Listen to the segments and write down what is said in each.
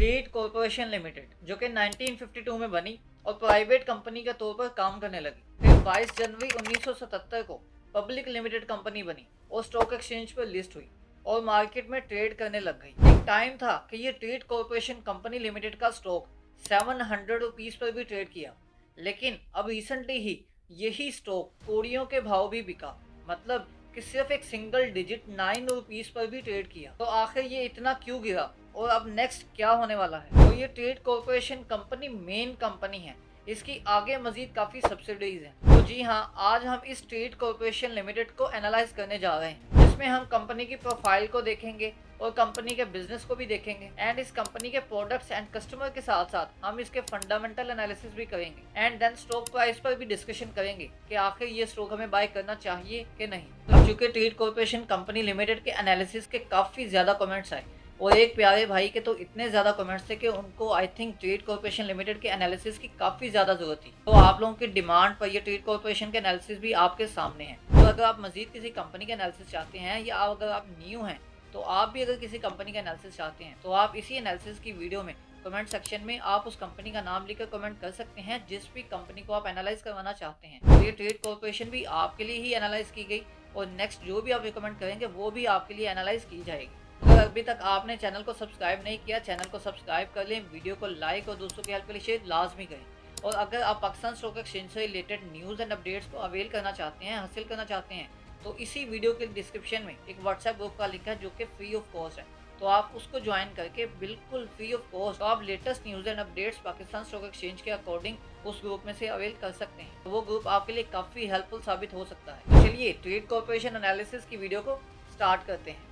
Trade corporation limited, जो कि 1952 में बनी और प्राइवेट कंपनी के तौर पर काम करने लगी। फिर 22 जनवरी 1977 को पब्लिक लिमिटेड कंपनी बनी और स्टॉक एक्सचेंज पर लिस्ट हुई और मार्केट में ट्रेड करने लग गई। एक टाइम था कि ये ट्रेड कॉरपोरेशन कंपनी लिमिटेड का स्टॉक 700 रुपीज पर भी ट्रेड किया, लेकिन अब रिसेंटली ही यही स्टॉक कौड़ियों के भाव भी बिका, मतलब कि सिर्फ एक सिंगल डिजिट 9 रुपीज पर भी ट्रेड किया। तो आखिर ये इतना क्यों गिरा और अब नेक्स्ट क्या होने वाला है? तो ये trade corporation company main company है, इसकी आगे मजीद काफ़ी सब्सिडीज हैं। तो जी हाँ, आज हम इस ट्रेड कॉरपोरेशन लिमिटेड को एनालाइज करने जा रहे हैं, जिसमें हम कंपनी की प्रोफाइल को देखेंगे और कंपनी के बिजनेस को भी देखेंगे एंड इस कंपनी के प्रोडक्ट्स एंड कस्टमर के साथ साथ हम इसके फंडामेंटल एनालिसिस भी करेंगे एंड देन स्टॉक प्राइस पर भी डिस्कशन करेंगे कि आखिर ये स्टॉक हमें बाय करना चाहिए कि नहीं। अब चूंकि ट्रेड कॉरपोरेशन कंपनी लिमिटेड के एनालिसिस के काफ़ी ज़्यादा कमेंट्स आए और एक प्यारे भाई के तो इतने ज़्यादा कमेंट्स थे कि उनको I think trade corporation limited के एनालिसिस की काफ़ी ज़्यादा ज़रूरत थी। तो आप लोगों की डिमांड पर ये ट्रेड कॉरपोरेशन के एनालिसिस भी आपके सामने है। तो अगर आप मजीद किसी कंपनी का एनालिसिस चाहते हैं या अगर आप न्यू हैं तो आप भी अगर किसी कंपनी का एनालिसिस चाहते हैं तो आप इसी एनालिसिस की वीडियो में कमेंट सेक्शन में आप उस कंपनी का नाम लिखकर कमेंट कर सकते हैं जिस भी कंपनी को आप एनालाइज करवाना चाहते हैं। तो ये ट्रेड कॉरपोरेशन भी आपके लिए ही एनालाइज की गई और नेक्स्ट जो भी आप रिकमेंड करेंगे वो भी आपके लिए एनालाइज की जाएगी। अगर अभी तक आपने चैनल को सब्सक्राइब नहीं किया, चैनल को सब्सक्राइब कर लें, वीडियो को लाइक और दोस्तों की हेल्प के लिए शेयर लाजमी करें। और अगर आप पाकिस्तान स्टॉक एक्सचेंज से रिलेटेड न्यूज़ एंड अपडेट्स को अवेल करना चाहते हैं, हासिल करना चाहते हैं, तो इसी वीडियो के डिस्क्रिप्शन में एक व्हाट्सएप ग्रुप का लिंक है जो कि फ्री ऑफ कॉस्ट है। तो आप उसको ज्वाइन करके बिल्कुल फ्री ऑफ कॉस्ट आप latest news and updates Pakistan stock exchange के अकॉर्डिंग उस ग्रुप में से अवेल कर सकते हैं। तो वो ग्रुप आपके लिए काफ़ी हेल्पफुल साबित हो सकता है। तो चलिए ट्रेड कॉरपोरेशन एनालिसिस की वीडियो को स्टार्ट करते हैं।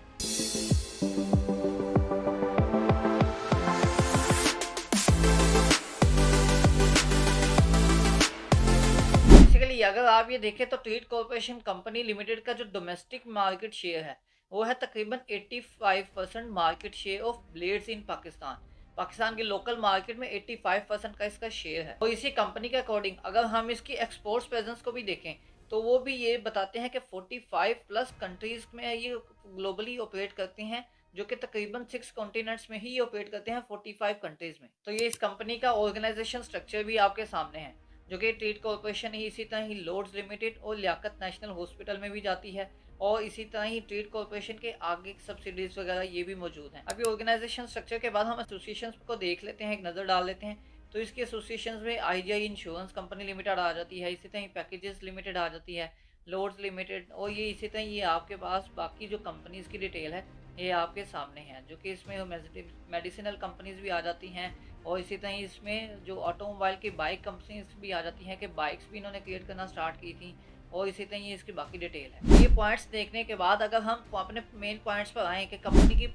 अगर आप ये देखें तो ट्रेड कॉरपोरेशन कंपनी लिमिटेड का जो डोमेस्टिक मार्केट शेयर है वो है तकरीबन 85% मार्केट शेयर ऑफ ब्लेड्स इन पाकिस्तान के लोकल मार्केट में 85% का इसका शेयर है। और इसी कंपनी के अकॉर्डिंग अगर हम इसकी एक्सपोर्ट्स प्रेजेंस को भी देखें तो वो भी ये बताते हैं कि 45 प्लस कंट्रीज में ये ग्लोबली ऑपरेट करते हैं, जो कि तकरीबन 6 कॉन्टिनेंट्स में ही ऑपरेट करते हैं 45 कंट्रीज में। तो ये इस कंपनी का ऑर्गेनाइजेशन स्ट्रक्चर भी आपके सामने है, जो कि ट्रेड कॉरपोरेशन ही इसी तरह ही लॉर्ड्स लिमिटेड और लियाकत नेशनल हॉस्पिटल में भी जाती है और इसी तरह ही ट्रेड कॉरपोरेशन के आगे सब्सिडीज वगैरह ये भी मौजूद हैं। अभी ऑर्गेनाइजेशन स्ट्रक्चर के बाद हम एसोसिएशंस को देख लेते हैं, एक नज़र डाल लेते हैं। तो इसकी एसोसिएशंस में आईजीआई इंश्योरेंस कंपनी लिमिटेड आ जाती है, इसी तरह पैकेजेस लिमिटेड आ जाती है, लॉर्ड्स लिमिटेड, और ये इसी तरह ये आपके पास बाकी जो कंपनीज़ की डिटेल है ये आपके सामने है, जो कि इसमें मेडिसिनल कंपनीज भी आ जाती हैं और इसी तरह इसमें जो ऑटोमोबाइल की बाइक कंपनीज भी आ जाती हैं कि बाइक्स भी इन्होंने क्रिएट करना स्टार्ट की थी और इसी तरह ये इसकी बाकी डिटेल है। ये पॉइंट्स देखने के बाद अगर हम अपने मेन पॉइंट्स पर आएँ कि कंपनी की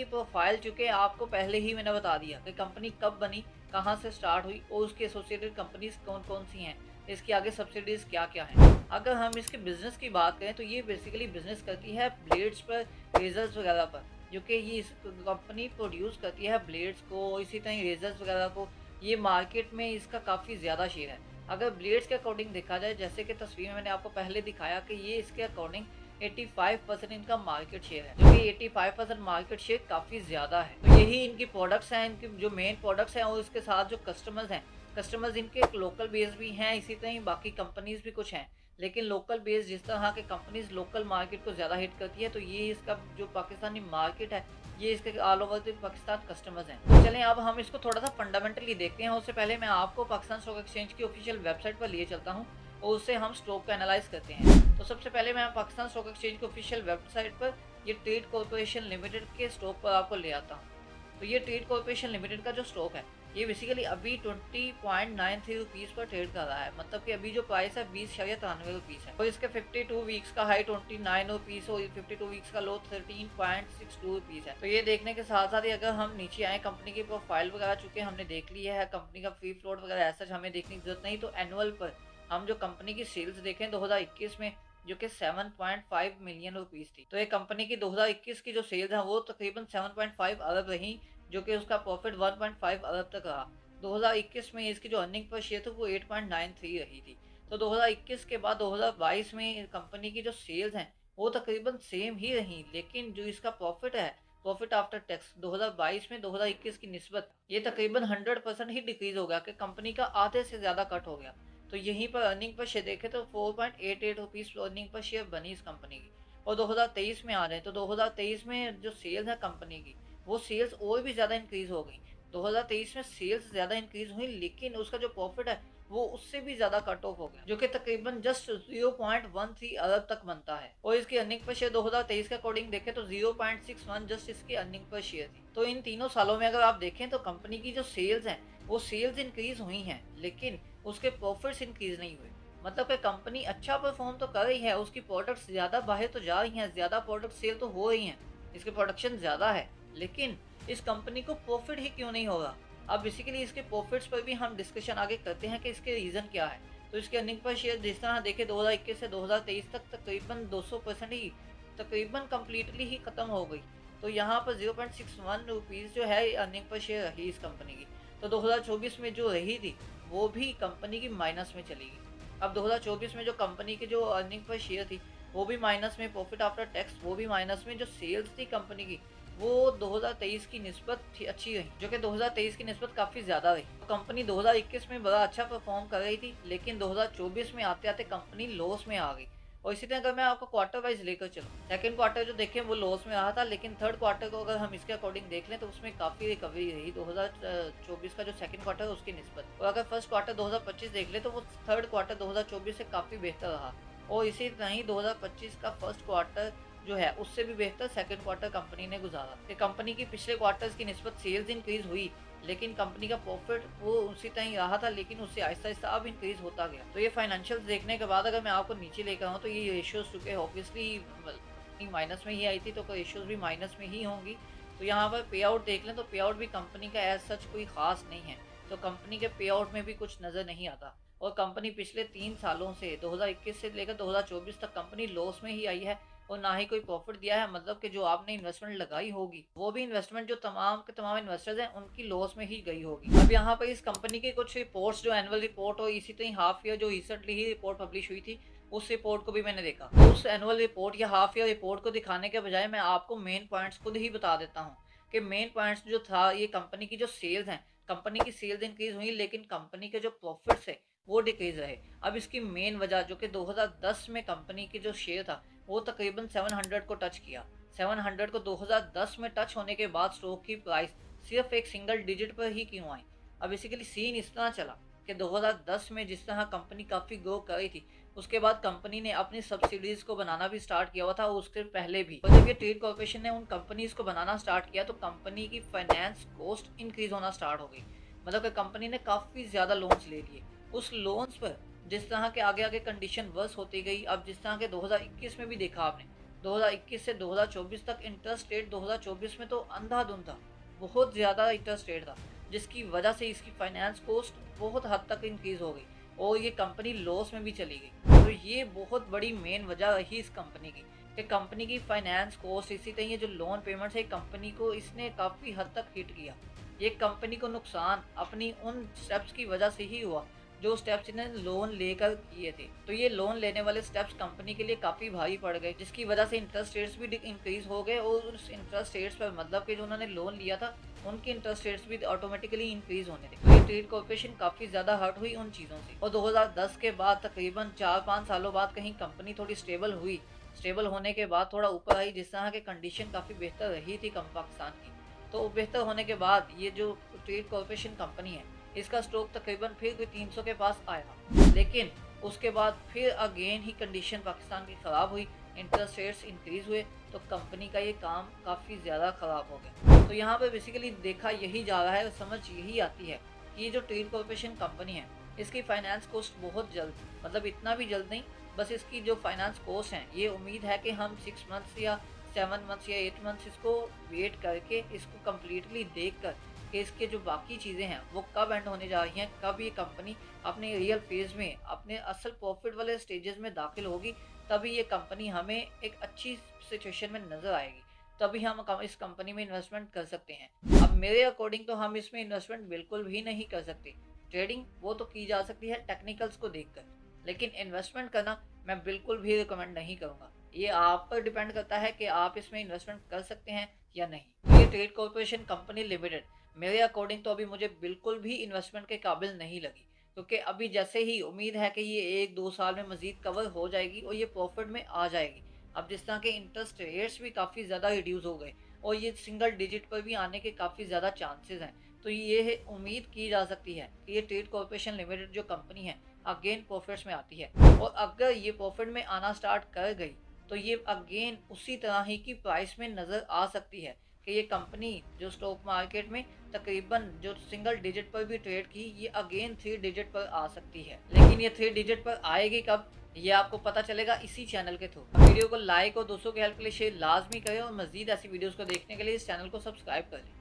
प्रोफाइल चूँकि आपको पहले ही मैंने बता दिया कि कंपनी कब बनी, कहाँ से स्टार्ट हुई और उसकी एसोसिएटेड कंपनीज कौन कौन सी हैं, इसकी आगे सब्सिडीज क्या क्या हैं। अगर हम इसके बिज़नेस की बात करें तो ये बेसिकली बिज़नेस करती है ब्लेड्स पर, रेजर्स वगैरह पर, जो कि ये इस कंपनी प्रोड्यूस करती है ब्लेड्स को, इसी तरह रेजर्स वगैरह को। ये मार्केट में इसका काफ़ी ज़्यादा शेयर है। अगर ब्लेड्स के अकॉर्डिंग देखा जाए, जैसे कि तस्वीर में मैंने आपको पहले दिखाया कि ये इसके अकॉर्डिंग 85% इनका मार्केट शेयर है, जो कि 85% मार्केट शेयर काफ़ी ज़्यादा है। तो यही इनकी प्रोडक्ट्स हैं, इनकी जो मेन प्रोडक्ट्स हैं और इसके साथ जो कस्टमर्स हैं, कस्टमर्स इनके एक लोकल बेस भी हैं, इसी तरह ही बाकी कंपनीज भी कुछ हैं। लेकिन लोकल बेस जिस तरह के कंपनीज लोकल मार्केट को ज़्यादा हिट करती है, तो ये इसका जो पाकिस्तानी मार्केट है ये इसके all over the Pakistan customers हैं। तो चलें अब हम इसको थोड़ा सा फंडामेंटली देखते हैं। उससे पहले मैं आपको पाकिस्तान स्टॉक एक्सचेंज की ऑफिशियल वेबसाइट पर लिए चलता हूँ और उससे हम स्टॉक को एनालाइज करते हैं। तो सबसे पहले मैं पाकिस्तान स्टॉक एक्सचेंज की ऑफिशियल वेबसाइट पर ये ट्रेड कॉरपोरेशन लिमिटेड के स्टॉक पर आपको ले आता हूँ। तो ये ट्रेड कॉरपोरेशन लिमिटेड का जो स्टॉक है ये बेसिकली अभी 20.93 रुपीज़ पर ट्रेड कर रहा है, मतलब कि अभी जो प्राइस है 20.93 रुपीज़ है। और इसके 52 वीक्स का हाई 29 रुपीज़ और 52 वीक्स का लो 13.62 रुपीज़ है। तो ये देखने के साथ साथ ही अगर हम नीचे आए कंपनी की प्रोफाइल वगैरह चुके हमने देख लिया है, कंपनी का फ्री फ्लोट वगैरह ऐसा हमें देखने की जरूरत नहीं। तो एनुअल पर हम जो कंपनी की सेल्स देखें 2021 में, जो कि 7.5 मिलियन रुपीज़ थी। तो ये कंपनी की 2021 की जो सेल्स हैं वो तकरीबन 7.5 अरब रही, जो कि उसका प्रॉफिट 1.5 अरब तक रहा। 2021 में इसकी जो अर्निंग पर शेयर थी वो 8.93 रही थी। तो 2021 के बाद 2022 में कंपनी की जो सेल्स हैं वो तकरीबन सेम ही रही, लेकिन जो इसका प्रॉफिट है प्रॉफिट आफ्टर टैक्स 2022 में 2021 की निस्बत ये तकरीबन 100% ही डिक्रीज हो गया कि कंपनी का आधे से ज़्यादा कट हो गया। तो यहीं पर अर्निंग पर शेयर देखें तो 4.88 रुपीज़ अर्निंग पर शेयर बनी इस कंपनी की। और 2023 में आ जाए तो 2023 में जो सेल्स है कंपनी की, वो सेल्स और भी ज़्यादा इंक्रीज़ हो गई। 2023 में सेल्स ज़्यादा इंक्रीज़ हुई, लेकिन उसका जो प्रॉफिट है वो उससे भी ज़्यादा कट ऑफ हो गया, जो कि तकरीबन जस्ट 0.13 अरब तक बनता है। और इसकी अर्निंग पर शेयर 2023 के अकॉर्डिंग देखें तो 0.61 जस्ट इसकी अर्निंग पर शेयर थी। तो इन तीनों सालों में अगर आप देखें तो कंपनी की जो सेल्स हैं वो सेल्स इंक्रीज हुई हैं, लेकिन उसके प्रॉफिट्स इंक्रीज नहीं हुए। मतलब कि कंपनी अच्छा परफॉर्म तो कर रही है, उसकी प्रोडक्ट्स ज़्यादा बाहर तो जा रही हैं, ज़्यादा प्रोडक्ट सेल तो हो रही हैं, इसके प्रोडक्शन ज़्यादा है, लेकिन इस कंपनी को प्रॉफिट ही क्यों नहीं होगा। अब बेसिकली इसके प्रॉफिट्स पर भी हम डिस्कशन आगे करते हैं कि इसके रीज़न क्या है। तो इसके अर्निंग पर शेयर जिस तरह देखें 2021 से 2023 तक तकरीबन 200% ही तकरीबन कम्प्लीटली ही ख़त्म हो गई। तो यहाँ पर 0.61 रुपीज़ जो है अर्निंग पर शेयर रही इस कंपनी की। तो 2024 में जो रही थी वो भी कंपनी की माइनस में चली गई। अब 2024 में जो कंपनी की जो अर्निंग पर शेयर थी वो भी माइनस में, प्रॉफिट आफ्टर टैक्स वो भी माइनस में, जो सेल्स थी कंपनी की वो 2023 की निस्बत अच्छी रही, जो कि 2023 की निस्बत काफ़ी ज़्यादा रही। तो कंपनी 2021 में बड़ा अच्छा परफॉर्म कर रही थी, लेकिन 2024 में आते आते कंपनी लॉस में आ गई। और इसी तरह अगर मैं आपको क्वार्टर वाइज लेकर चलूँ, सेकंड क्वार्टर जो देखें वो लॉस में रहा था, लेकिन थर्ड क्वार्टर को अगर हम इसके अकॉर्डिंग देख लें तो उसमें काफ़ी रिकवरी रही 2024 का जो सेकंड क्वार्टर है उसकी निस्बत। और अगर फर्स्ट क्वार्टर 2025 देख ले तो वो थर्ड क्वार्टर 2024 से काफ़ी बेहतर रहा। और इसी तरह ही 2025 का फर्स्ट क्वार्टर जो है उससे भी बेहतर सेकंड क्वार्टर कंपनी ने गुजारा। कि कंपनी की पिछले क्वार्टर्स की निस्बत सेल्स इंक्रीज हुई, लेकिन कंपनी का प्रॉफिट वो उसी तरह ही रहा था, लेकिन उससे आहिस्ता आहिस्ता अब इंक्रीज होता गया। तो ये फाइनेंशियल्स देखने के बाद अगर मैं आपको नीचे लेकर आऊँ तो ये रेशियोज चुके ऑब्वियसली माइनस में ही आई थी, तो रेशियोज भी माइनस में ही होंगी। तो यहाँ पर पे आउट देख लें तो पे आउट भी कंपनी का एज सच कोई खास नहीं है, तो कंपनी के पे आउट में भी कुछ नज़र नहीं आता। और कंपनी पिछले 3 सालों से 2021 से लेकर 2024 तक कंपनी लॉस में ही आई है और ना ही कोई प्रॉफिट दिया है। मतलब कि जो आपने इन्वेस्टमेंट लगाई होगी वो भी इन्वेस्टमेंट जो तमाम के तमाम इन्वेस्टर्स हैं उनकी लॉस में ही गई होगी। अब यहाँ पर इस कंपनी के कुछ रिपोर्ट्स जो एनुअल रिपोर्ट और इसी तरह हाफ ईयर जो रिसेंटली ही रिपोर्ट पब्लिश हुई थी उस रिपोर्ट को भी मैंने देखा। उस एनुअल रिपोर्ट या हाफ ईयर रिपोर्ट को दिखाने के बजाय मैं आपको मेन पॉइंट्स खुद ही बता देता हूँ कि मेन पॉइंट्स जो था ये कंपनी की जो सेल्स हैं, कंपनी की सेल्स इंक्रीज हुई, लेकिन कंपनी के जो प्रॉफिट्स है वो डिक्रीज रहे। अब इसकी मेन वजह जो कि 2010 में कंपनी की जो शेयर था वो तकरीबन 700 को टच किया। 700 को 2010 में टच होने के बाद स्टॉक की प्राइस सिर्फ एक सिंगल डिजिट पर ही क्यों आई। अब बेसिकली सीन इस तरह चला कि 2010 में जिस तरह कंपनी काफ़ी ग्रो कर रही थी, उसके बाद कंपनी ने अपनी सब्सिडीज़ को बनाना भी स्टार्ट किया हुआ था, उसके पहले भी। और जब ये ट्रेड कॉर्पोरेशन ने उन कंपनीज़ को बनाना स्टार्ट किया तो कंपनी की फाइनेंस कॉस्ट इंक्रीज होना स्टार्ट हो गई। मतलब कि कंपनी ने काफ़ी ज़्यादा लोन्स ले लिए। उस लोन्स पर जिस तरह के आगे आगे कंडीशन वर्स होती गई, अब जिस तरह के 2021 में भी देखा आपने, 2021 से 2024 तक इंटरेस्ट रेट 2024 में तो अंधाधुंध था, बहुत ज़्यादा इंटरेस्ट रेट था, जिसकी वजह से इसकी फाइनेंस कॉस्ट बहुत हद तक इंक्रीज हो गई और ये कंपनी लॉस में भी चली गई। तो ये बहुत बड़ी मेन वजह रही इस कंपनी की कि कंपनी की फाइनेंस कॉस्ट, इसी तरह ये जो लोन पेमेंट्स है कंपनी को इसने काफ़ी हद तक हिट किया। ये कंपनी को नुकसान अपनी उन स्टेप्स की वजह से ही हुआ जो स्टेप्स इन्हें लोन लेकर किए थे। तो ये लोन लेने वाले स्टेप्स कंपनी के लिए काफ़ी भारी पड़ गए, जिसकी वजह से इंटरेस्ट रेट्स भी इंक्रीज हो गए और उस इंटरेस्ट रेट्स पर मतलब कि जो उन्होंने लोन लिया था उनके इंटरेस्ट रेट्स भी ऑटोमेटिकली इंक्रीज होने थे। तो ये ट्रेड कॉर्पोरेशन काफ़ी ज़्यादा हर्ट हुई उन चीज़ों से। और 2010 के बाद तकरीबन 4-5 सालों बाद कहीं कंपनी थोड़ी स्टेबल हुई, स्टेबल होने के बाद थोड़ा ऊपर आई, जिस तरह की कंडीशन काफ़ी बेहतर रही थी पाकिस्तान की। तो बेहतर होने के बाद ये जो ट्रेड कॉर्पोरेशन कंपनी है इसका स्टॉक तकरीबन फिर कोई 300 के पास आया, लेकिन उसके बाद फिर अगेन ही कंडीशन पाकिस्तान की ख़राब हुई, इंटरेस्ट रेट्स इंक्रीज़ हुए, तो कंपनी का ये काम काफ़ी ज़्यादा ख़राब हो गया। तो यहाँ पे बेसिकली देखा यही जा रहा है और समझ यही आती है कि ये जो ट्रेड कॉर्पोरेशन कंपनी है इसकी फाइनेंस कॉस्ट बहुत जल्द, मतलब इतना भी जल्द नहीं, बस इसकी जो फाइनेंस कॉस्ट हैं ये उम्मीद है कि हम 6 मंथ्स या 7 मंथ्स या 8 मंथ्स इसको वेट करके इसको कम्प्लीटली देख कर कि इसके जो बाकी चीज़ें हैं वो कब एंड होने जा रही हैं, कब ये कंपनी अपने रियल फेज़ में अपने असल प्रॉफिट वाले स्टेजेस में दाखिल होगी, तभी ये कंपनी हमें एक अच्छी सिचुएशन में नज़र आएगी, तभी हम इस कंपनी में इन्वेस्टमेंट कर सकते हैं। अब मेरे अकॉर्डिंग तो हम इसमें इन्वेस्टमेंट बिल्कुल भी नहीं कर सकते। ट्रेडिंग वो तो की जा सकती है टेक्निकल्स को देखकर, लेकिन इन्वेस्टमेंट करना मैं बिल्कुल भी रिकमेंड नहीं करूँगा। ये आप पर डिपेंड करता है कि आप इसमें इन्वेस्टमेंट कर सकते हैं या नहीं। ये ट्रेड कॉर्पोरेशन कंपनी लिमिटेड मेरे अकॉर्डिंग तो अभी मुझे बिल्कुल भी इन्वेस्टमेंट के काबिल नहीं लगी, क्योंकि अभी जैसे ही उम्मीद है कि ये 1-2 साल में मज़ीद कवर हो जाएगी और ये प्रॉफिट में आ जाएगी। अब जिस तरह के इंटरेस्ट रेट्स भी काफ़ी ज़्यादा रिड्यूस हो गए और ये सिंगल डिजिट पर भी आने के काफ़ी ज़्यादा चांसेस हैं, तो ये उम्मीद की जा सकती है कि ये ट्रेड कॉर्पोरेशन लिमिटेड जो कंपनी है अगेन प्रॉफिट्स में आती है। और अगर ये प्रॉफिट में आना स्टार्ट कर गई तो ये अगेन उसी तरह ही की प्राइस में नज़र आ सकती है कि ये कंपनी जो स्टॉक मार्केट में तकरीबन जो सिंगल डिजिट पर भी ट्रेड की, ये अगेन 3 डिजिट पर आ सकती है। लेकिन ये 3 डिजिट पर आएगी कब, ये आपको पता चलेगा इसी चैनल के थ्रू। वीडियो को लाइक और दोस्तों की हेल्प के लिए शेयर लाजमी करें और मजीद ऐसी वीडियोस को देखने के लिए इस चैनल को सब्सक्राइब करें।